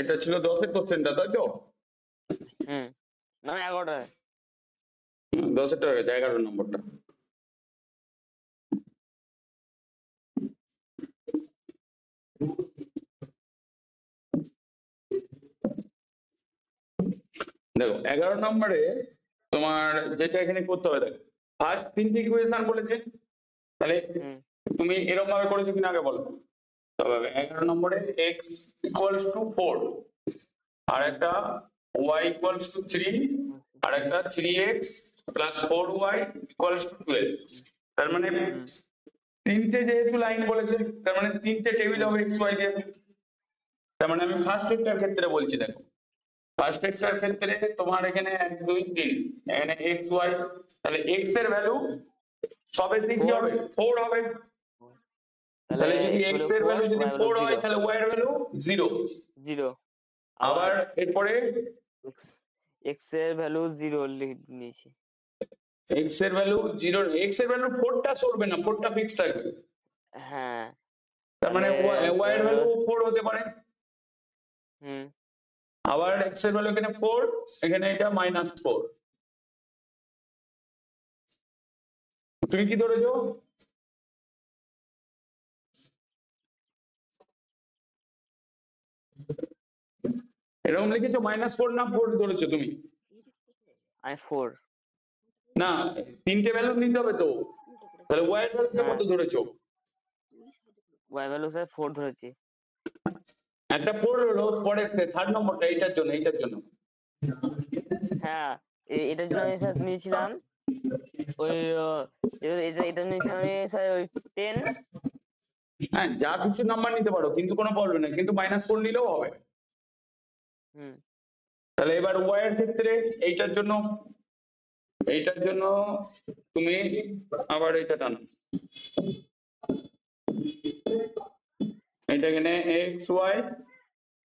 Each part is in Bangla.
এটা ছিল 10-এর কোশ্চেনটা, তাই তো? না 11টা। 10-এরটা হয়ে গেছে, 11 নম্বরটা। দেখো 11 নম্বরে তোমার যেটা এখানে করতে হবে, দেখো ফার্স্ট তিনটে ইকুয়েশন বলেছে, তাহলে তুমি এরকম ভাবে করেছো কিনা আগে বলো। তবে 11 নম্বরে x ইকুয়ালস টু 4, আর একটা y ইকুয়ালস টু 3, আর একটা 3x plus 4y equals to 12। তার মানে তিনটে যেহেতু লাইন বলেছে, তার মানে তিনটে টেবিল হবে x y দিয়ে। তার মানে আমি ফার্স্ট একটার ক্ষেত্রে বলছি, দেখো ফার্স্ট এক্স এর ক্ষেত্রে তোমার এখানে 1 2 3, এখানে এক্স ওয়াই, তাহলে এক্স এর ভ্যালু সবের দিক কি হবে? 4 হবে। তাহলে যদি এক্স এর ভ্যালু যদি 4 হয় তাহলে ওয়াই এর ভ্যালু 0। আবার এরপরে এক্স এর ভ্যালু 0 নিয়েছি। এক্স এর ভ্যালু 0, এক্স এর ভ্যালু 4টা সরবে না, 4টা ফিক্স থাকবে। হ্যাঁ, তার মানে ওয়াই এর ভ্যালু 4 হতে পারে। আবার এক্স এর ভ্যালু এখানে 4, এখানে এটা -4। তুমি কি ধরেছো? এরকম লিখেছো -4 না 4 ধরেছো তুমি? আমি 4 না, তিনটে ভ্যালু নিতে হবে তো, তাহলে ওয়াই এর ভ্যালু কত ধরেছো? ওয়াই ভ্যালু স্যার 4 ধরেছি। একটা 4 হলো, পরে থার্ড নম্বরটা এইটার জন্য হ্যাঁ, এটার জন্য আমি স্যার নিয়েছিলাম ওই এটা নিয়েছিলাম আমি স্যার ওই 10। হ্যাঁ, যা কিছু নাম্বার নিতে পারো, কিন্তু কোনো প্রবলেম নেই, কিন্তু -4 নিলেও হবে। তাহলে এবার ওয়াই এর ক্ষেত্রে এইটার জন্য তুমি আবার এটা টানো, এটা এখানে এক্স ওয়াই,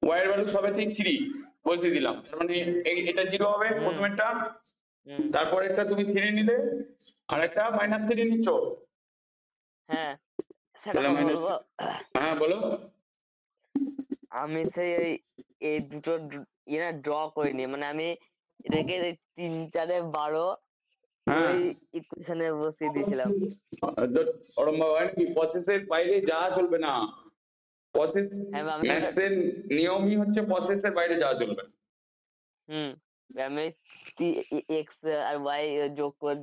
ওয়াই এর ভ্যালু সবে 3 বলতে দিলাম, তার মানে এটা 0 হবে প্রথমেরটা, তারপর একটা তুমি 3 নিলে, আর একটা -3 নিচ্ছ। হ্যাঁ তাহলে হ্যাঁ বলো। আমি সেই এই দুটো ড্র করিনি, মানে আমি এটাকে 3 4 12 ওই ইকুয়েশনে বসিয়ে দিয়েছিলাম। ওরম ভাবে হয় নাকি? প্রসেসের বাইরে যাওয়া চলবে না, প্রসেস ম্যাথসের নিয়মই হচ্ছে প্রসেসের বাইরে যাওয়া চলবে না। আমি এক্স আর ওয়াই যোগ করে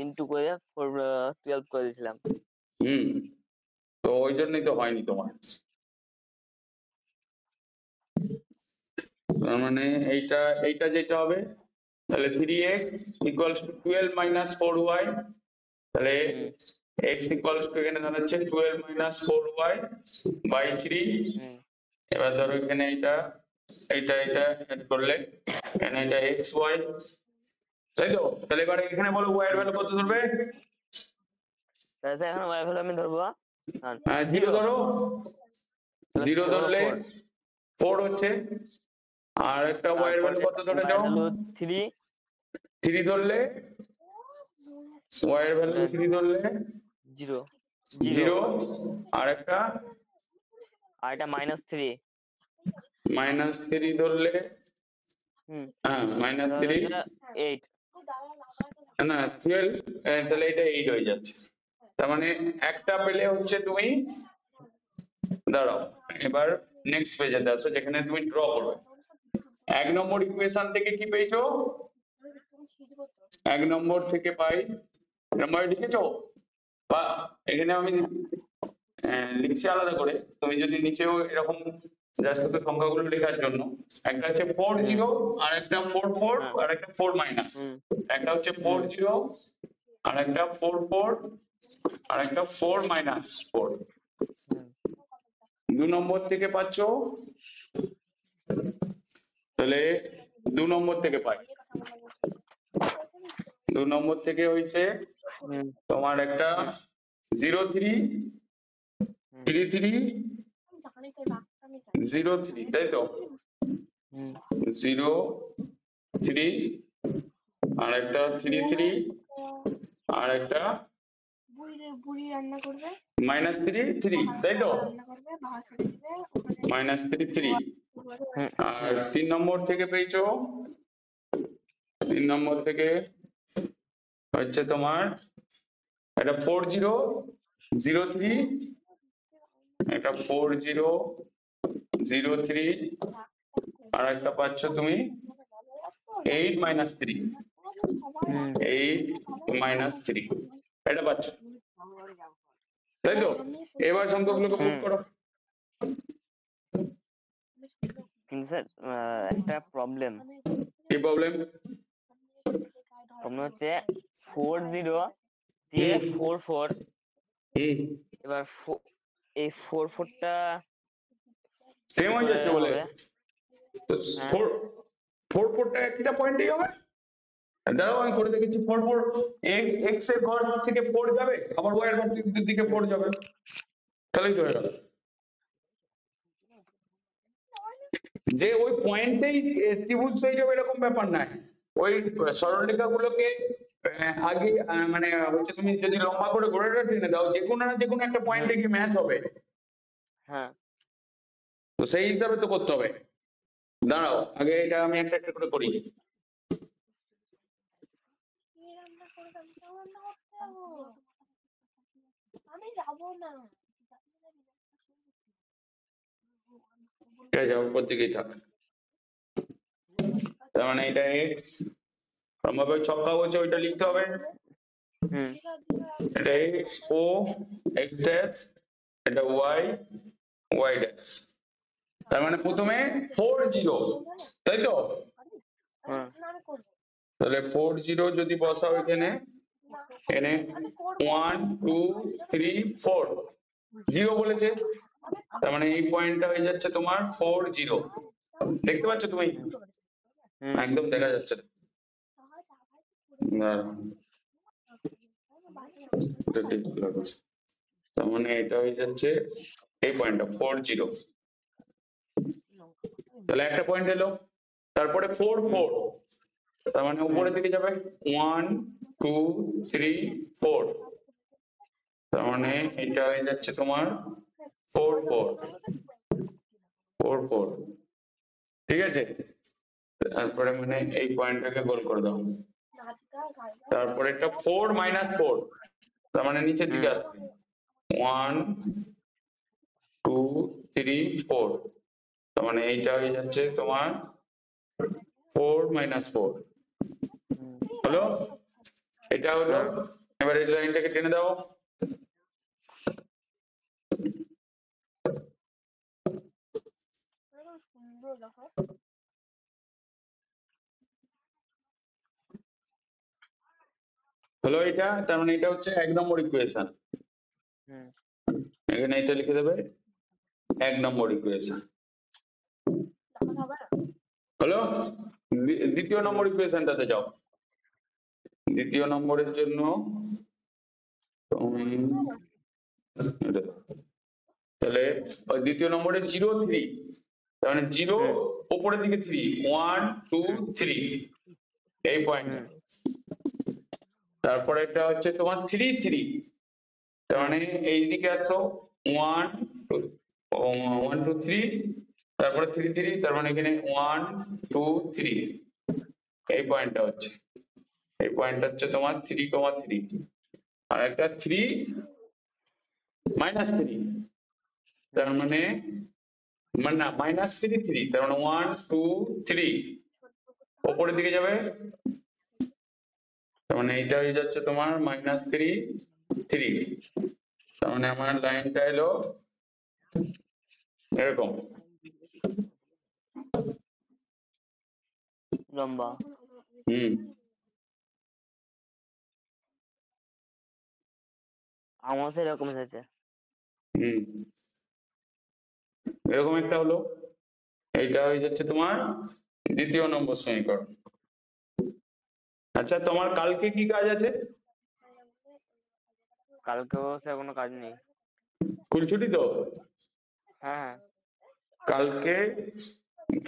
ইনটু করে 12 করে দিয়েছিলাম। তো ওই জন্যই তো হয়নি তোমার। তার মানে এইটা যেটা হবে, তাহলে 3x ইকুয়ালস টু 12 4y, তাহলে x ইকুয়ালস টু এখানে দাঁড়াচ্ছে 12 4y বাই 3। এবার ধরো এখানে এটা অ্যাড করলে এখানে এটা xy, তাই তো? তাহলে এবার এখানে বলো y এর ভ্যালু কত ধরবে? তাহলে এখন y এর ভ্যালু আমি ধরবো 0 ধরো, 0 ধরলে 4 হচ্ছে, আর একটা y এর ভ্যালু কত ধরে যাও? 3 ধরলে y এর ভ্যালু 3 ধরলে 0, আর একটা -3 ধরলে হ্যাঁ -3, 8 না 12, তাহলে এটা 8 হয়ে যাচ্ছে। তার মানে একটা পেলে হচ্ছে তুমি, দাঁড়াও এবার নেক্সট পেজে আসো যেখানে তুমি ড্র করবে। 1 নম্বর ইকুয়েশন থেকে কি পেয়েছো? 1 নম্বর থেকে পাই নাম্বার লিখেছো, বা এখানে আমি লিখছি আলাদা করে, তুমি যদি নিচেও এরকম জাস্ট ওকে সংখ্যাগুলো লেখার জন্য, একটা হচ্ছে 40, আর একটা 44, আর একটা 4 মাইনাস, একটা হচ্ছে 40, আর একটা 44, আর একটা 4 -4। 2 নম্বর থেকে পাচ্ছ, তাহলে 2 নম্বর থেকে পাই, 2 নম্বর থেকে হয়েছে তোমার একটা 0 3 3 3 0 3, তাই তো? 0 3, আর একটা 3 3, আর একটা -3 3, তাই তো? -3 3, আর 3 নম্বর থেকে পেয়েছো, 3 নম্বর থেকে হচ্ছে তোমার এটা 4003, এটা 4003, আর একটা পাচ্ছ তুমি 8 - 3, 8 - 3, এটা পাচ্ছ, তাই তো? এবার সংখ্যাগুলোকে পুট করো। কিন্তু স্যার একটা প্রবলেম কি প্রবলেম? হচ্ছে 40 দিয়ে 44, এবার এই 44টা সেম হয়ে যাচ্ছে বলে তো হ্যাঁ। 4টা একটা পয়েন্টেই হবে। দাঁড়াও আমি করে দেখেছি, 4 এক্স এর ঘর থেকে 4 যাবে, আবার ওয়াই এর ঘর দিকে 4 যাবে, তাহলেই তো হয়ে গেল। যে ওই পয়েন্টেই ত্রিভুজ হয়ে যাবে এরকম ব্যাপার নাই, ওই সরলরেখা গুলোকে আগে মানে হচ্ছে তুমি যদি লম্বা করে গোড়াটা টেনে দাও, যে কোনো না যে কোনো একটা পয়েন্টে গিয়ে ম্যাচ হবে। হ্যাঁ, তো সেই হিসাবে তো করতে হবে। দাঁড়াও আগে এটা আমি একটা একটা করে করি। ঠিক আছে, উপর দিকেই থাক। তার মানে এটা এক্স, সম্ভাব্য ছক্কা বলছে ওইটা লিখতে হবে। এটা এক্স ও এক্স ড্যাশ, এটা ওয়াই ওয়াই ড্যাশ। তার মানে প্রথমে 40, তাই তো? তাহলে 40 যদি বসাও এখানে, এনে 1 2 3 4 0 বলেছে, তার মানে এই পয়েন্টটা হয়ে যাচ্ছে তোমার 40। দেখতে পাচ্ছ তুমি? একদম দেখা যাচ্ছে না। তার মানে এটা হয়ে যাচ্ছে এই পয়েন্টটা 40, তাহলে একটা পয়েন্ট এলো। তারপরে 4 4, তার মানে উপরের দিকে যাবে 1 2 3 4, তার মানে এটা হয়ে যাচ্ছে তোমার 4 4 4 4, ঠিক আছে? তারপরে মানে এই পয়েন্টটাকে গোল করে দাও। তারপরে এটা 4 - 4, তার মানে নিচের দিকে আসবে 1 2 3 4, তার মানে এইটা হয়ে যাচ্ছে তোমার 4 - 4 হলো। এটা হলো। এবার এই লাইনটাকে টেনে দাও। হলো এটা, তার মানে এটা হচ্ছে 1 নম্বর ইকুয়েশন। এখানে এটা লিখে দেবে 1 নম্বর ইকুয়েশন। হলো। দ্বিতীয় নম্বর ইকুয়েশনটাতে যাও। দ্বিতীয় নম্বরের জন্য তাহলে দ্বিতীয় নম্বরে 0 3, তার মানে 0 উপরের দিকে 3 1 2 3, এই পয়েন্ট। তারপরে এটা হচ্ছে তোমার 3 3, তার মানে এই দিকে আসো 1 2 3, তারপরে 3 3, তার মানে এখানে 1 2 3, এই পয়েন্টটা হচ্ছে, এই পয়েন্টটা হচ্ছে তোমার 3 3, আর একটা 3 -3, তার মানে না -3 3, তার মানে 1 2 3 উপরের দিকে যাবে, তার মানে এইটা হয়ে যাচ্ছে তোমার -3 3, তার মানে আমার লাইনটা এলো এরকম লম্বা। আমার সেরকম এসেছে। এরকম একটা হলো। এইটা হয়ে যাচ্ছে তোমার দ্বিতীয় নম্বর সমীকরণ। আচ্ছা, তোমার কালকে কি কাজ আছে? কালকেও সে কোনো কাজ নেই। স্কুল ছুটি তো? হ্যাঁ,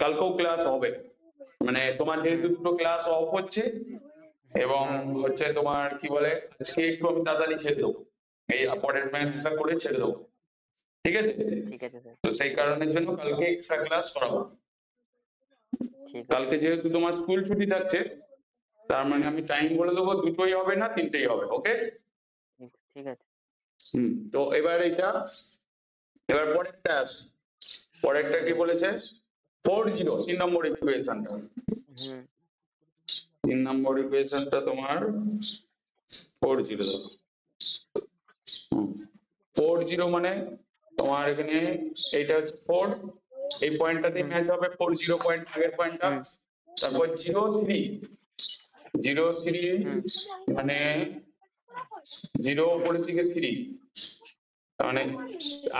কালকেও ক্লাস হবে, মানে তোমার যেহেতু দুটো ক্লাস অফ হচ্ছে, এবং হচ্ছে তোমার কি বলে আজকে একটু আমি তাড়াতাড়ি ছেড়ে দেবো, এই পরের ম্যাচটা করে ছেড়ে দেবো, ঠিক আছে? ঠিক আছে স্যার। তো সেই কারণের জন্য কালকে এক্সট্রা ক্লাস করাবো। ঠিক আছে কালকে যেহেতু তোমার স্কুল ছুটি থাকছে, তার মানে আমি টাইম বলে দেবো, দুটোই হবে না তিনটেই হবে, ওকে? ঠিক আছে তো এবার এবার পরেরটা আসি। পরেরটা কি বলেছে? 40, 3 নম্বর ইকুয়েশনটা। হুম 3 নম্বর ইকুয়েশনটা তোমার 40 দেখো। 40 মানে তোমার এখানে এইটা হচ্ছে 4, এই পয়েন্টটাতে ম্যাচ হবে 40 পয়েন্ট, আগের পয়েন্টটা। হুম তারপর 03, 03 হুম মানে 0 উপরের দিকে 3, মানে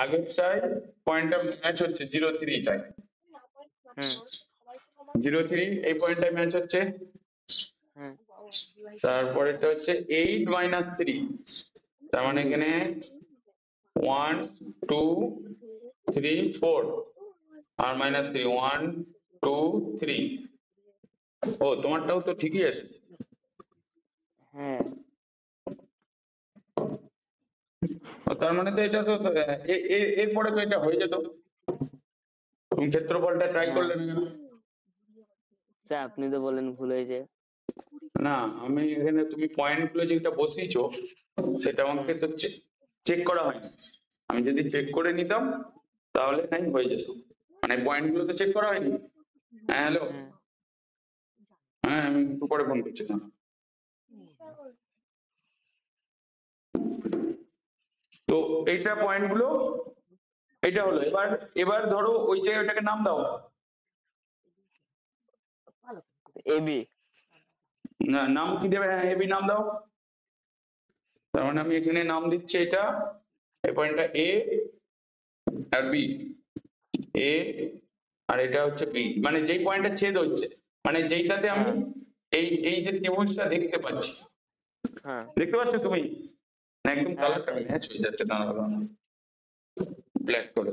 আগেরটায় পয়েন্টটা ম্যাচ হচ্ছে 03টায়। হুম 03 এই পয়েন্টটায় ম্যাচ হচ্ছে। হুম তারপরেরটা হচ্ছে 8 - 3, তার মানে এখানে 1 2 3 4 আর -3 1 2 3। ও তোমারটাও তো ঠিকই আছে। হ্যাঁ তার মানে তো এটা তো এরপরে তো এটা হয়ে যেত। তুমি ক্ষেত্রফলটা ট্রাই হ্যাঁ করলে না কেন? স্যার আপনি তো বলেন ভুল হয়েছে না, আমি এখানে তুমি পয়েন্ট গুলো যেটা বসিয়েছো সেটা আমাকে তো চেক করা হয়নি। আমি যদি চেক করে নিতাম তাহলে নাই হয়ে যেত। মানে পয়েন্ট গুলো তো চেক করা হয়নি। হ্যাঁ হ্যালো, হ্যাঁ হ্যাঁ আমি একটু পরে ফোন করছি না। তো এইটা পয়েন্ট গুলো, এটা হলো। এবার এবার ধরো ওই জায়গাটাকে নাম দাও। এবি না, নাম কি দেবে? হ্যাঁ এবি নাম দাও। তার মানে আমি এখানে নাম দিচ্ছি এটা, এই পয়েন্টটা এ আর বি, এ আর এটা হচ্ছে বি, মানে যেই পয়েন্টে ছেদ হচ্ছে, মানে যেইটাতে আমি হ্যাঁ এই এই যে ত্রিভুজটা দেখতে পাচ্ছি, হ্যাঁ দেখতে পাচ্ছ তুমি? না একদম হ্যাঁ কালারটা স্যার ম্যাচ হয়ে যাচ্ছে, দাঁড়াও ব্ল্যাক করে।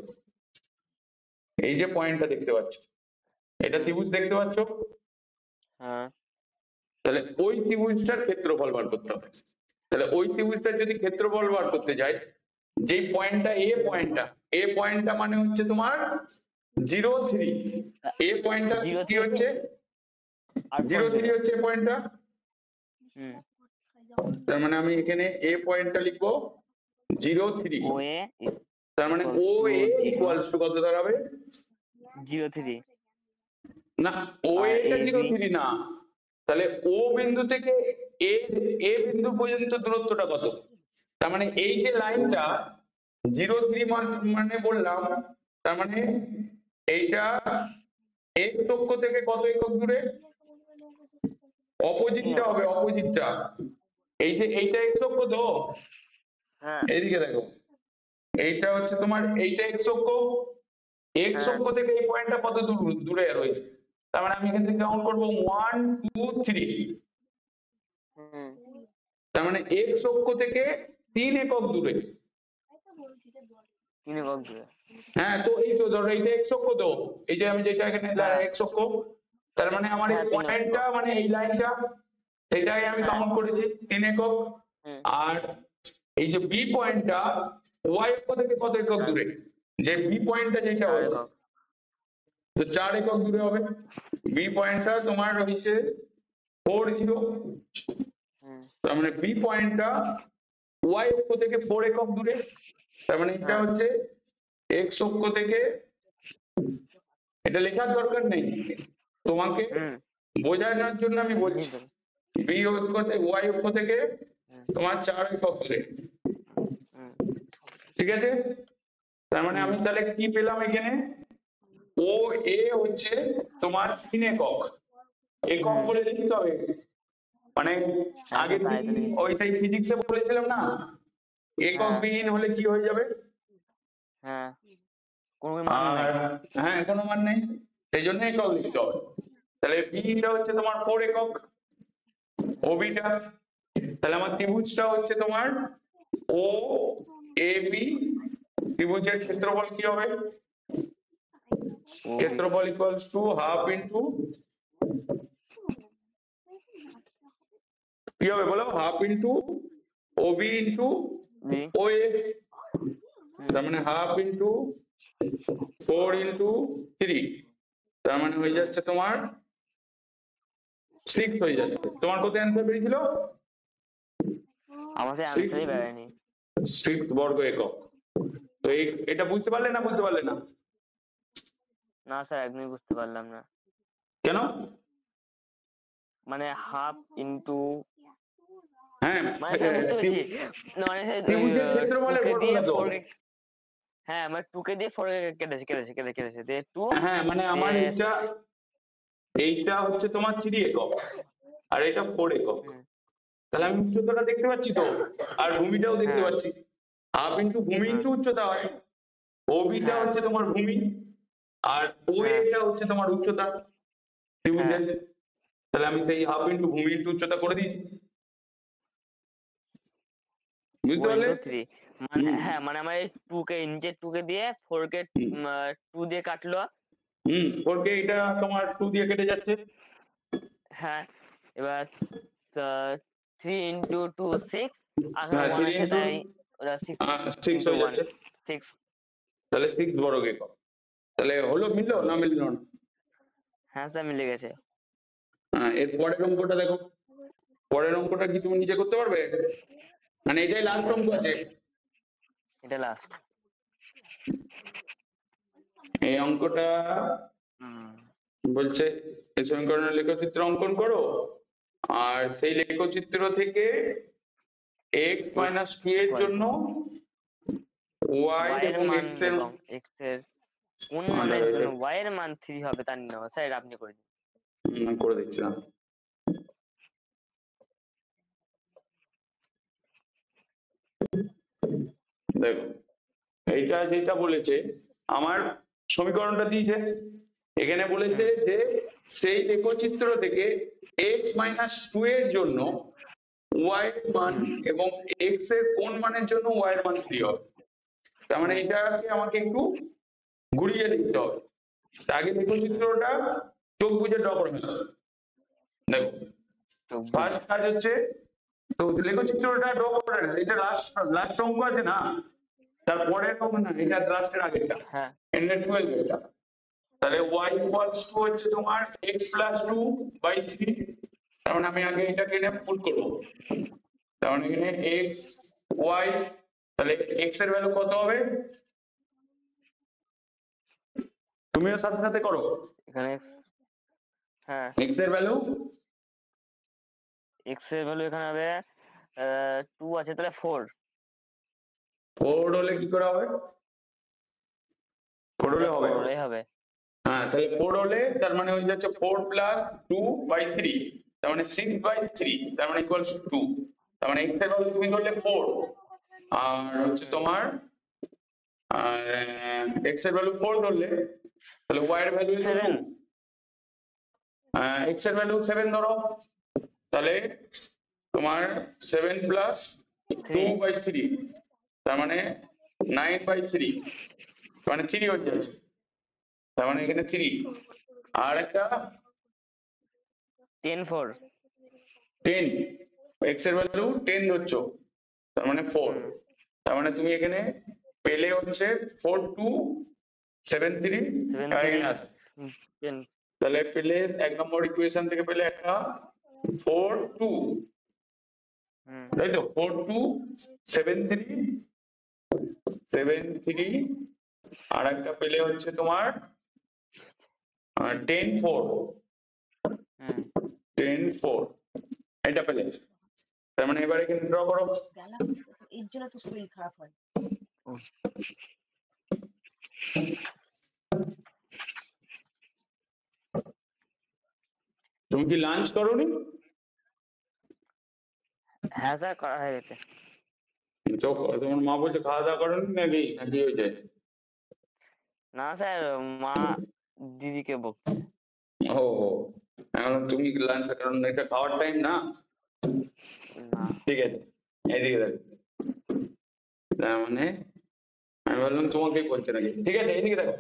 এই যে পয়েন্টটা দেখতে পাচ্ছ, এটা ত্রিভুজ দেখতে পাচ্ছ? হ্যাঁ তাহলে ওই ত্রিভুজটার ক্ষেত্রফল বার করতে হবে। তাহলে ওই ত্রিভুজটার যদি ক্ষেত্রফল বার করতে যাই, যেই পয়েন্টটা এ পয়েন্টটা মানে হচ্ছে তোমার 03, এ পয়েন্টটা জিরো কি থ্রি হচ্ছে? আর 03 হচ্ছে পয়েন্টটা। হুম তার মানে আমি এখানে এ পয়েন্টটা লিখবো 03, ও এ তার মানে ইকুয়ালস ও টু এ 0 ইকুয়ালস টু কত দাঁড়াবে? 03 না, ও আর এটা এবি 03 না, তাহলে ও বিন্দু থেকে এ এ বিন্দু পর্যন্ত দূরত্বটা কত? তার মানে এই যে লাইনটা 03 মানে বললাম, তার মানে এইটা এক্স অক্ষ থেকে কত একক দূরে? অপোজিটটা হবে, অপোজিটটা। এই যে এইটা এক্স অক্ষ তো, হ্যাঁ এইদিকে দেখো, এইটা হচ্ছে তোমার, এইটা এক্স অক্ষ, এক্স হ্যাঁ অক্ষ থেকে এই পয়েন্টটা কত দূরে রয়েছে? তার মানে আমি এখান থেকে কাউন্ট করবো 1 2 3, হুম তার মানে এক্স অক্ষ থেকে 3 একক দূরে। 3 একক দূরে হ্যাঁ, তো এই তো ধরো এইটা এক্স অক্ষ তো, এই যে আমি যেটা এখানে হ্যাঁ এক্স অক্ষ, তার মানে আমার এই হ্যাঁ 3 অক্ষ পয়েন্টটা মানে এই লাইনটা, সেটাই আমি হ্যাঁ কাউন্ট করেছি 3 একক। হুম আর এই যে বি পয়েন্টটা ওয়াই অক্ষ থেকে কত একক হ্যাঁ দূরে? যে বি পয়েন্টটা যেটা 4 হচ্ছে, একক তো 4 একক দূরে হবে। বি পয়েন্টটা তোমার হয়েছে 40, হুম তার মানে বি পয়েন্টটা ওয়াই অক্ষ থেকে 4 একক দূরে। তার মানে এটা হ্যাঁ হচ্ছে এক্স অক্ষ থেকে, এটা লেখার দরকার নেই, তোমাকে হুম বোঝানোর জন্য আমি এমনি বলছি। তো বি অক্ষ থেকে ওয়াই অক্ষ থেকে হুম তোমার 4 একক দূরে, হুম ঠিক আছে? তার মানে হুম আমি তাহলে কি পেলাম এখানে? ও এ হচ্ছে তোমার 3 একক, একক হুম বলে লিখতে হবে। মানে হ্যাঁ স্যার আগের তাই দিন তো লিখেছি ওই সেই ফিজিক্সে বলেছিলাম না, একক হ্যাঁ বিহীন হলে কি হয়ে যাবে? হ্যাঁ কোনো মান আর নাই হ্যাঁ, কোনো মান নেই, সেই জন্য একক লিখতে হবে। তাহলে বিটা হচ্ছে তোমার 4 একক, ওবিটা। তাহলে আমার ত্রিভুজটা হচ্ছে তোমার ও এ বি, ত্রিভুজের ক্ষেত্রফল কি হবে? ও বি ক্ষেত্রফল ইকুয়ালস টু হাফ ইন্টু, কি হবে বলো? হাফ ইন্টু ও বি ইন্টু বি ও এ, হুম তার মানে হাফ ইন্টু 4 ইন্টু 3, তার মানে হয়ে হুম যাচ্ছে তোমার 6 হয়ে যাচ্ছে। তোমার কত অ্যান্সার বেরিয়েছিল? আমাদের 6 আনসারই বেরোয়নি। 6 বর্গ একক। তো এটা বুঝতে পারলে না বুঝতে পারলে না? না স্যার, একদমই বুঝতে পারলাম না। কেন? মানে হাফ ইন্টু, হ্যাঁ, মানে স্যার বুঝতে পেরেছি, মানে স্যার ওই ত্রিভুজের ক্ষেত্রফলের 2 কে দিয়ে ফর্মুলা তো। 4 কে, হ্যাঁ মানে 2 কে দিয়ে 4 কে কেটেছে দিয়ে 2 হ্যাঁ, মানে আমার এইটা হচ্ছে তোমার 3 একক আর এটা 4 একক। তাহলে আমি উচ্চতাটা দেখতে পাচ্ছি তো, আর ভূমিটাও দেখতে হ্যাঁ পাচ্ছি। হাফ ইন্টু ভূমি হ্যাঁ ইন্টু উচ্চতা হয়। ওবিটা হ্যাঁ হচ্ছে তোমার ভূমি আর হ্যাঁ ওএটা হচ্ছে তোমার উচ্চতা হ্যাঁ ত্রিভুজের। তাহলে আমি সেই হাফ ইন্টু ভূমি ইন্টু উচ্চতা করে দিয়েছি। বুঝতে 4 পারলে? ইন্টু 3, মানে হুম হ্যাঁ মানে আমার এই 2 কে নিচে 2 কে দিয়ে 4 কে হুম 2 দিয়ে কাটলো। হুম 4 কে এটা তোমার 2 দিয়ে কেটে যাচ্ছে। হ্যাঁ, এবার 3 ইন্টু 2 6, আর হ্যাঁ, 1 3 আছে ইন্টু তাই ওটা 6 6 ইন্টু হয়ে 1, যাচ্ছে। 6। তাহলে 6 বর্গ একক। তাহলে হলো, মিললো না মিললো না? হ্যাঁ স্যার, মিলে গেছে। এর পরের অঙ্কটা দেখো। পরের অঙ্কটা কি তুমি নিজে করতে পারবে? মানে এটাই লাস্ট আচ্ছা অঙ্ক আচ্ছা, আছে। এটা লাস্ট। এই অঙ্কটা বলছে এই সমীকরণের লেখচিত্র অঙ্কন করো, আর সেই লেখচিত্র থেকে x x মাইনাস 2 এর ইকুয়াল জন্য টু y y এর এবং মান x এর এবং x এর কোন মানের জন্য y এর মান 3 হবে তা নির্ণয় করো। স্যার এটা আপনি করে দিন। করে দিচ্ছি না। দেখো, এইটা যেটা বলেছে, আমার সমীকরণটা দিয়েছে, এখানে বলেছে যে সেই লেখচিত্র থেকে x মাইনাস 2 এর জন্য y এর মান এবং x এর কোন মানের জন্য y এর মান 3 হবে। তার মানে এটাকে আমাকে একটু ঘুরিয়ে লিখতে হবে। তার আগে লেখচিত্রটা চোখ বুজে ড্র করে ফেলতে হবে। দেখো, চোখ বুঝে। ফার্স্ট কাজ হচ্ছে, তো লেখচিত্রটা ড্র করে রাখছে। এটা লাস্ট অঙ্ক আছে না, তারপরের অঙ্ক না, এটা লাস্টের আগেরটা, হ্যাঁ এন্ডের 12 এটা। তাহলে y ইকুয়ালস টু হচ্ছে তোমার x প্লাস 2 বাই 3। তার মানে আমি আগে এটাকে এনে ফুল করবো। তার মানে এখানে x y, তাহলে x এর ভ্যালু কত হবে? তুমিও সাথে সাথে করো। এখানে, হ্যাঁ x এর ভ্যালু x এর ভ্যালু এখানে হবে 2 আছে তাহলে 4। 4 হলে কি করে হবে? 4 হলে হবে। 4 হলেই হবে। হ্যাঁ, তাহলে 4 হলে তার মানে হয়ে যাচ্ছে 4 প্লাস 2 বাই 3, তার মানে 6 বাই 3, তার মানে ইকুয়ালস টু 2। তার মানে x এর ভ্যালু তুমি ধরলে 4, আর হচ্ছে তোমার x এর ভ্যালু 4 ধরলে, তাহলে y এর ভ্যালু হলো 2। 7। x এর ভ্যালু 7 ধরো, তাহলে তোমার 7 প্লাস 2 3। বাই 3, তার মানে 9 বাই 3, মানে 3 হয়ে যাচ্ছে। তার মানে এখানে 3, আর একটা 10 4। 10, x এর ভ্যালু 10 ধরছো, তার মানে 4। তার মানে তুমি এখানে পেলে হচ্ছে 4 2 7 3, 7 আর 3 এখানে আছে। 10। তাহলে পেলে 1 নম্বর ইকুয়েশন থেকে পেলে একটা 4 2, তাই তো 4 2 7 3 7 3, আর একটা পেলে হচ্ছে তোমার 10 4, 10 4, এটা পেলে। তার মানে এবার এখানে ড্র করো। এর জন্য তো শরীর খারাপ হয়। তুমি কি লাঞ্চ করোনি? হ্যাঁ স্যার, করা হয়ে গেছে। তোমার মা বলছে খাওয়া দাওয়া করোনি নাকি, নাকি হয়েছে? না স্যার, মা দিদিকে বকছে। ও, এখন তুমি লাঞ্চ, কারণ এটা খাওয়ার টাইম না। না ঠিক আছে, এদিকে দেখো। তার মানে আমি ভাবলাম তোমাকেই বলছে নাকি। ঠিক আছে, এদিকে দেখো,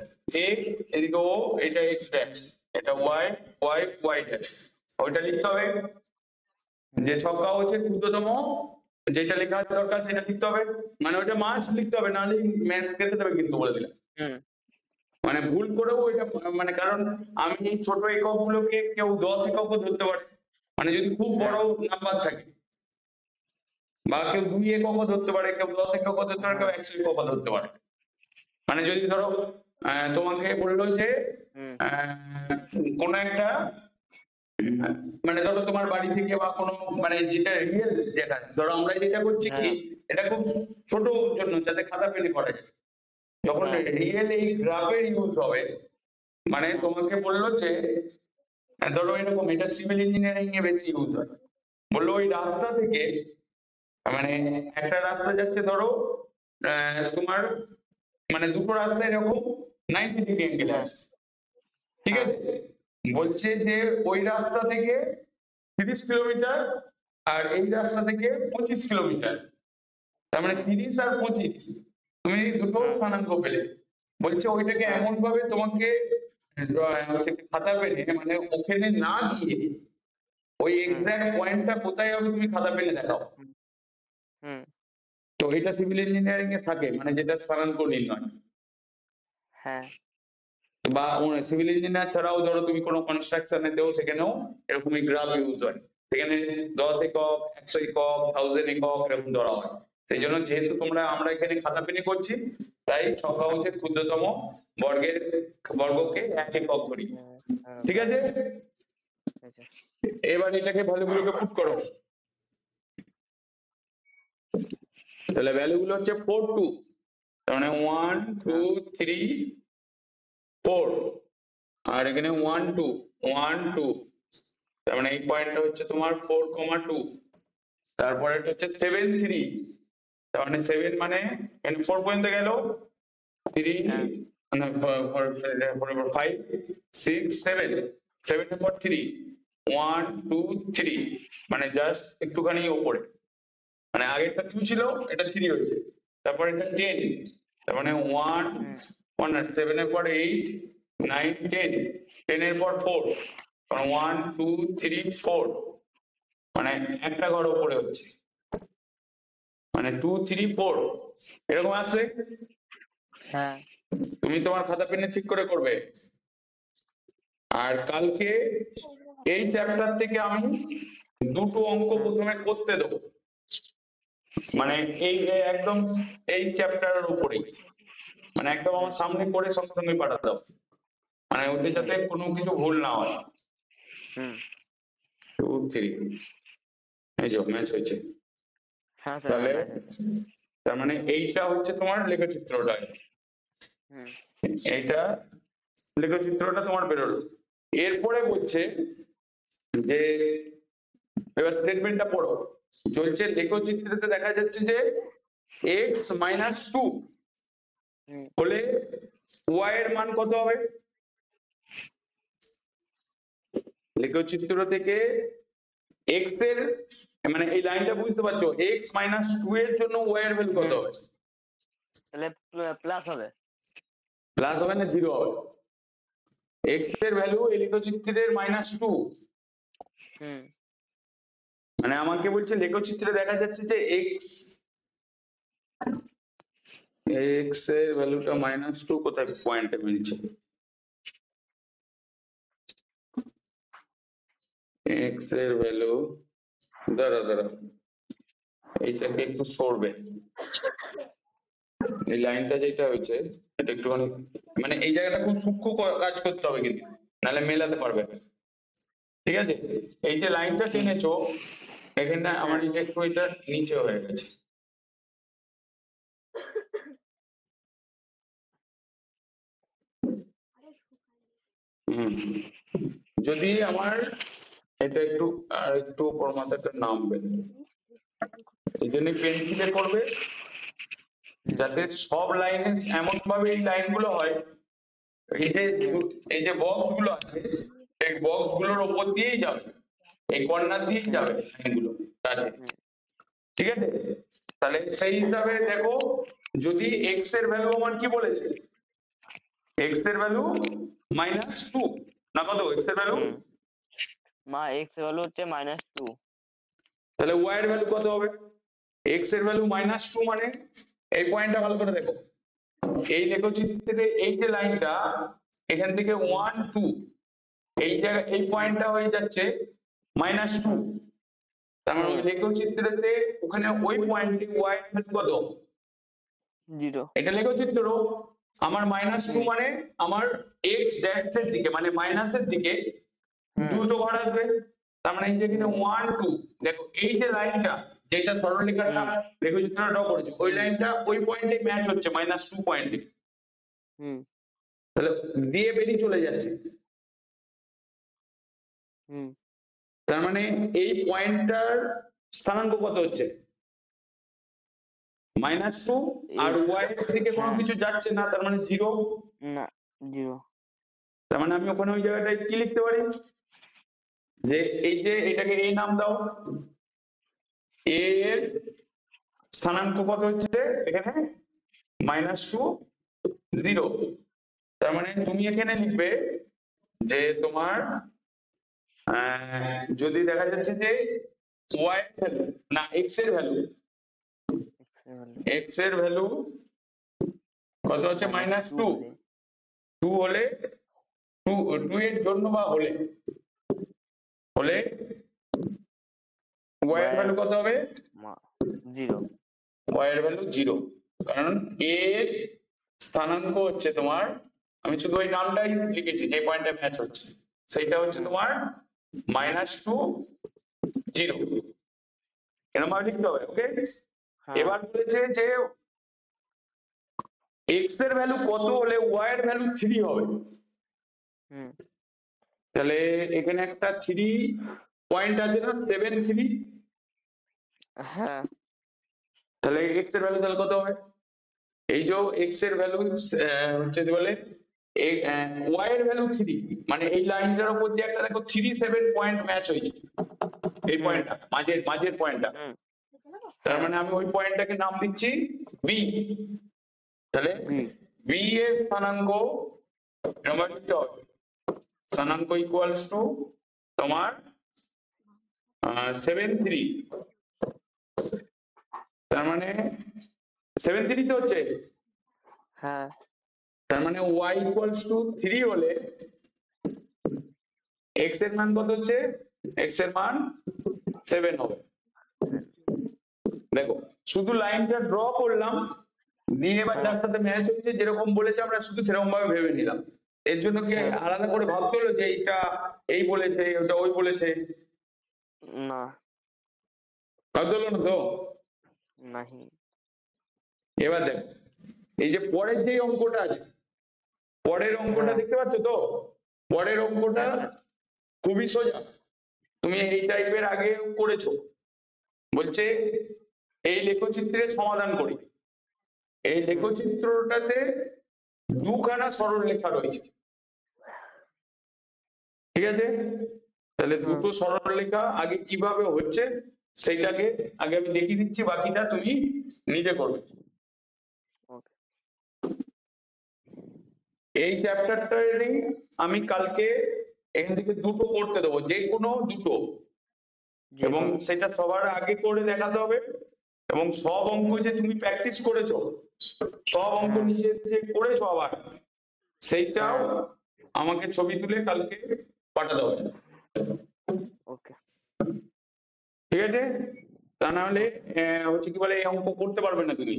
x এদিকে ও, এটা x ড্যাশ, এটা y y y ড্যাশ, ওইটা লিখতে হবে। যে ছক্কা হচ্ছে ক্ষুদ্রতম, যেটা লেখা দরকার সেটা লিখতে হবে, মানে ওইটা মাস্ট লিখতে হবে, নাহলে ম্যাথস কেটে দেবে কিন্তু, বলে দিলাম। মানে ভুল করেও এটা, মানে কারণ আমি ছোট একক গুলোকে কেউ 10 এককও ধরতে পারে, মানে যদি খুব বড় নাম্বার থাকে, বা কেউ 2 এককও ধরতে পারে, কেউ 10 এককও ধরতে পারে, কেউ 100 এককও ধরতে পারে। মানে যদি ধরো তোমাকে বললো যে কোন একটা মানে ধরো তোমার বাড়ি থেকে বা কোনো মানে যেটা রিয়েল, যেটা ধরো আমরা যেটা করছি কি, এটা খুব ছোট জন্য যাতে খাতা পেনে করা যায়। যখন রিয়েল এই গ্রাফের ইউজ হবে, মানে তোমাকে বললো যে ধরো এরকম, এটা সিভিল ইঞ্জিনিয়ারিং এ বেশি ইউজ হয়। বললো ওই রাস্তা থেকে, মানে একটা রাস্তা যাচ্ছে ধরো তোমার মানে দুটো রাস্তা এরকম 90 ডিগ্রি অ্যাঙ্গেল আছে, ঠিক আছে? বলছে যে ওই রাস্তা থেকে 30 কিলোমিটার আর এই রাস্তা থেকে 25 কিলোমিটার, তার মানে 30 আর 25 তুমি দুটো স্থানাঙ্ক পেলে। বলছে ওইটাকে এমন ভাবে তোমাকে খাতা পেনে মানে ওখানে না দিয়ে ওই এক্সাক্ট পয়েন্টটা কোথায় হবে তুমি খাতা পেনে দেখাও। তো এটা সিভিল ইঞ্জিনিয়ারিং এ থাকে, মানে যেটা স্থানাঙ্ক নির্ণয়। হ্যাঁ বা সিভিল ইঞ্জিনিয়ার ছাড়াও ধরো তুমি কোনো কনস্ট্রাকশনেতেও সেখানেও এরকমই গ্রাফ ইউজ হয়। সেখানে 10 একক, 100 একক, 1000 একক এরকম ধরা হয়। সেই জন্য যেহেতু আমরা এখানে খাতা পেনে করছি, তাই সংখ্যা হচ্ছে ক্ষুদ্রতম বর্গকে 1 একক ধরি। ঠিক আছে, এবার এটাকে ভ্যালুগুলোকে ফুট করো। তাহলে ভ্যালুগুলো হচ্ছে 4 2, তার মানে 1 2 3 4, আর এখানে 1 2 1 2, তার মানে এই পয়েন্টটা হচ্ছে তোমার 4,2। তারপরে এটা হচ্ছে 7 3, তার মানে 7 মানে এখানে 4 পর্যন্ত গেল, 3 মানে 5 6 7, 7 এর পর 3 1 2 3, মানে জাস্ট একটুখানি উপরে, মানে আগেরটা 2 ছিল, এটা 3 হয়েছে। তারপর এটা 10, তার মানে 1 1 আর 7 এর পর 8 9 10, 10 এর পর 4, 1 2 3 4, মানে একটা ঘর উপরে হচ্ছে, মানে 2 3 4 এরকম আছে। হ্যাঁ তুমি তোমার খাতা পেনে ঠিক করে করবে। আর কালকে এই চ্যাপ্টার থেকে আমি দুটো অঙ্ক প্রথমে করতে দেবো, মানে এই একদম এই চ্যাপ্টারের উপরেই, মানে একদম আমার সামনে করে সঙ্গে সঙ্গে পাঠাতে দাও, মানে ওতে যাতে কোনো কিছু ভুল না হয়। 2 3, এই যে ম্যাচ হয়েছে। তাহলে তার মানে এইটা হচ্ছে তোমার লেখচিত্রটা, এইটা লেখচিত্রটা তোমার বেরোলো। এরপরে বলছে যে এবার স্টেটমেন্টটা পড়ো। চলছে লেখচিত্রতে দেখা যাচ্ছে যে x - 2 হলে y এর মান কত হবে? লেখচিত্র থেকে x এর মানে এই লাইনটা বুঝতে পারছো, x - 2 এর জন্য y এর ভ্যালু কত হবে? তাহলে প্লাস হবে। প্লাস হবে না জিরো হবে? x এর ভ্যালু এই লেখচিত্রের -2, মানে আমাকে বলছে লেখচিত্রে দেখা যাচ্ছে যে x এর ভ্যালুটা -2 কোথায় পয়েন্টে মিলছে? x এর ভ্যালু দাঁড়া এইটাকে একটু সরবে, এই লাইনটা যেটা হয়েছে এটা একটুখানি, মানে এই জায়গাটা খুব সূক্ষ্ম কাজ করতে হবে কিন্তু, নাহলে মেলাতে পারবে না। ঠিক আছে, এই যে লাইনটা টেনেছো এখানে আমার এটা একটু এটা নিচে হয়ে গেছে। যদি আমার এটা একটু আর একটু উপর মাথাটা নামবে, এই জন্য পেন্সিলে করবে যাতে সব লাইনে এমন ভাবে এই লাইনগুলো হয়, এই যে বক্স গুলো আছে এই বক্স গুলোর উপর দিয়েই যাবে, এই কর্নার দিয়েই যাবে লাইনগুলো আছে। ঠিক আছে, তাহলে সেই হিসাবে দেখো, যদি x এর ভ্যালু আমার কি বলেছে, x এর ভ্যালু -2 না কত? x এর ভ্যালু x এর ভ্যালু হচ্ছে -2, তাহলে y এর ভ্যালু কত হবে? x এর ভ্যালু -2 মানে এই পয়েন্টটা ভালো করে দেখো, এই লেখচিত্রে এই যে লাইনটা এখান থেকে 1 2 এই জায়গা এই পয়েন্টটা হয়ে যাচ্ছে -2, তার মানে ওই লেখচিত্রতে ওখানে ওই পয়েন্টে y এর ভ্যালু কত? 0 এটা লেখচিত্র। আমার -2 মানে আমার x ড্যাশের দিকে মানে মাইনাসের দিকে দুটো ঘর আসবে। তার মানে এই যে এখানে 1 2, দেখো এই যে লাইনটা যেটা সরলরেখাটা লেখচিত্রটা ড্র করেছে ওই লাইনটা ওই পয়েন্টে ম্যাচ হচ্ছে -2 পয়েন্টে, হুম তাহলে দিয়ে বেরিয়ে চলে যাচ্ছে। হুম তার মানে এই পয়েন্টটার স্থানাঙ্ক কত হচ্ছে? -2, আর y এর দিকে কোনো কিছু যাচ্ছে না, তার মানে 0। না 0 তার মানে আমি ওখানে ওই জায়গাটায় কি লিখতে পারি, যে এই যে এটাকে a নাম দাও, a এর স্থানাঙ্ক কত হচ্ছে এখানে? -2 0। তার মানে তুমি এখানে লিখবে যে তোমার যদি দেখা যাচ্ছে যে y এর ভ্যালু না x এর ভ্যালু, x এর ভ্যালু কত হচ্ছে? -2। 2 হলে 2 এর জন্য বা হলে y এর ভ্যালু কত হবে? 0 y এর ভ্যালু 0, কারণ a এর স্থানাঙ্ক হচ্ছে তোমার, আমি শুধু ওই নামটাই লিখেছি যে পয়েন্টে ম্যাচ হচ্ছে, সেইটা হচ্ছে তোমার -2 0। এরকম ভাবে লিখতে হবে, ওকে? এবার বলেছে যে x এর ভ্যালু কত হলে y এর ভ্যালু 3 হবে। হুম তাহলে এখানে একটা 3 পয়েন্ট আছে না, 7 3, হ্যাঁ তাহলে x এর ভ্যালু তাহলে কত হবে? এই যে x এর ভ্যালু হচ্ছে যে বলে y এর ভ্যালু 3, মানে এই লাইনটার উপর দিয়ে একটা দেখো 3 7 পয়েন্ট ম্যাচ হয়েছে, এই পয়েন্টটা মাঝের পয়েন্টটা। হুম তার মানে আমি ওই পয়েন্টটাকে নাম দিচ্ছি b। তাহলে B b এর স্থানাঙ্ক এরকম লিখতে হবে, স্থানাঙ্ক ইকুয়ালস টু তোমার 7 3। তার মানে 7 3 তো হচ্ছে, হ্যাঁ তার মানে y ইকুয়ালস টু 3 হলে x এর মান কত হচ্ছে? x এর মান 7 হবে। দেখো শুধু লাইনটা ড্র করলাম, দিয়ে এবার যার সাথে ম্যাচ হচ্ছে যেরকম বলেছে আমরা শুধু সেরকম ভাবে ভেবে নিলাম। এর জন্য কি আলাদা করে ভাবতে হলো যে এইটা এই বলেছে ওটা ওই বলেছে? না ভাবতে হলো না তো। নাহি এবার দেখো এই যে পরের যে অঙ্কটা আছে, পরের অঙ্কটা দেখতে পাচ্ছ তো? পরের অঙ্কটা খুবই সোজা, তুমি এই টাইপের আগে করেছো। বলছে এই লেখচিত্রের সমাধান করি। এই লেখচিত্রটাতে দুখানা সরলরেখা রয়েছে, ঠিক আছে? তাহলে দুটো সরলরেখা আগে কিভাবে হচ্ছে সেইটাকে আগে আমি দেখিয়ে দিচ্ছি, বাকিটা তুমি নিজে করবে। ওকে এই চ্যাপ্টারটারই আমি কালকে এখান থেকে দুটো করতে দেবো, যে কোনো দুটো, এবং সেটা সবার আগে করে দেখাতে হবে। এবং সব অঙ্ক যে তুমি প্র্যাকটিস করেছো, সব অঙ্ক নিজে যে করেছো আবার সেইটাও আমাকে ছবি তুলে কালকে পাঠাতে হবে, ওকে ঠিক আছে? তা না হলে হচ্ছে কি বলে এই অঙ্ক করতে পারবে না তুমি।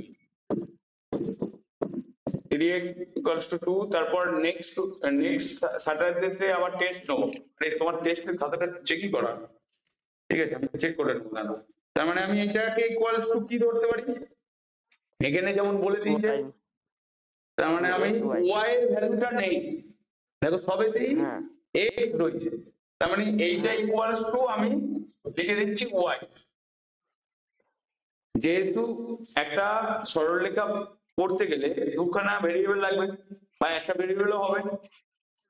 3x = 2, তারপর নেক্সট স্যাটারডেতে আবার টেস্ট নেবো। তোমার টেস্টের খাতাটা চেকই করা, ঠিক আছে? আমি চেক করে নেবো দাঁড়াও। তার মানে আমি এটাকে ইকুয়ালস টু কি ধরতে পারি? এখানে যেমন বলে দিয়েছে, তার মানে আমি y এর ভ্যালুটা নেই, দেখো সবেতেই x রয়েছে, তার মানে এইটা ইকুয়ালস টু আমি লিখে দিচ্ছি y। যেহেতু একটা সরলরেখা করতে গেলে দুখানা ভেরিয়েবল লাগবে বা একটা ভেরিয়েবলও হবে।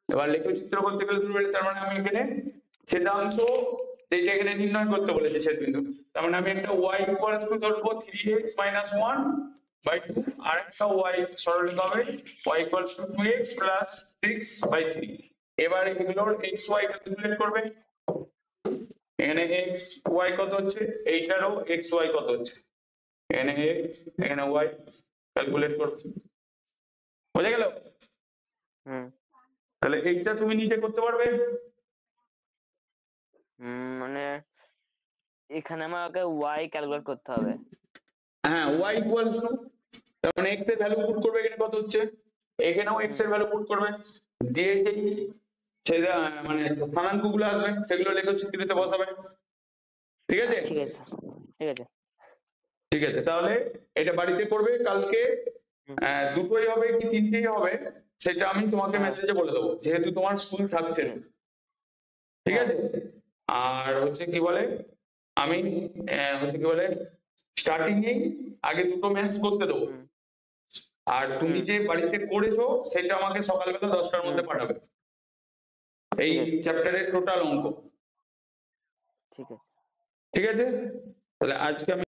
এবার লেখচিত্র করতে গেলে তার মানে আমি এখানে ছেদাংশ যেটা এখানে নির্ণয় করতে বলেছে ছেদবিন্দু, তার মানে আমি একটা y ইকুয়ালস টু ধরবো 3x - 1/2, আর একটা y সরলরেখা হবে y ইকুয়ালস টু 2x + 6/3। এবার এগুলোর x y ক্যালকুলেট করবে। এখানে x y কত হচ্ছে, এইটারও x y কত হচ্ছে, এখানে x এখানে y ক্যালকুলেট করবে। বুঝা গেল? তাহলে এইটা তুমি নিজে করতে পারবে। মানে এখানে আমাকে ওয়াই ক্যালকুলেট করতে হবে। হ্যাঁ, y ইকুয়ালস টু, তার মানে x এর ভ্যালু পুট করবে, এখানে কত হচ্ছে, এখানেও x এর ভ্যালু পুট করবে, দিয়ে যেই সেটা মানে স্থানাঙ্ক গুলো আসবে সেগুলো লেখক চিত্রিতে বসাবে। ঠিক আছে, ঠিক আছে, ঠিক আছে। ঠিক আছে, তাহলে এটা বাড়িতে করবে কালকে। দুটোই হবে কি তিনটেই হবে সেটা আমি তোমাকে হ্যাঁ, মেসেজে বলে দেবো, যেহেতু তোমার স্কুল থাকছে। ঠিক আছে। ঠিক হ্যাঁ, আছে, আর হচ্ছে কি বলে, আমি হচ্ছে কি বলে স্টার্টিং এ আগে দুটো ম্যাথস করতে দেবো, হুম, আর তুমি হুম, যে বাড়িতে করেছো সেটা আমাকে সকালবেলা 10টার হুম, মধ্যে পাঠাবে, এই ঠিক আছে, চ্যাপ্টারের টোটাল অঙ্ক। ঠিক আছে। ঠিক আছে, তাহলে আজকে আমি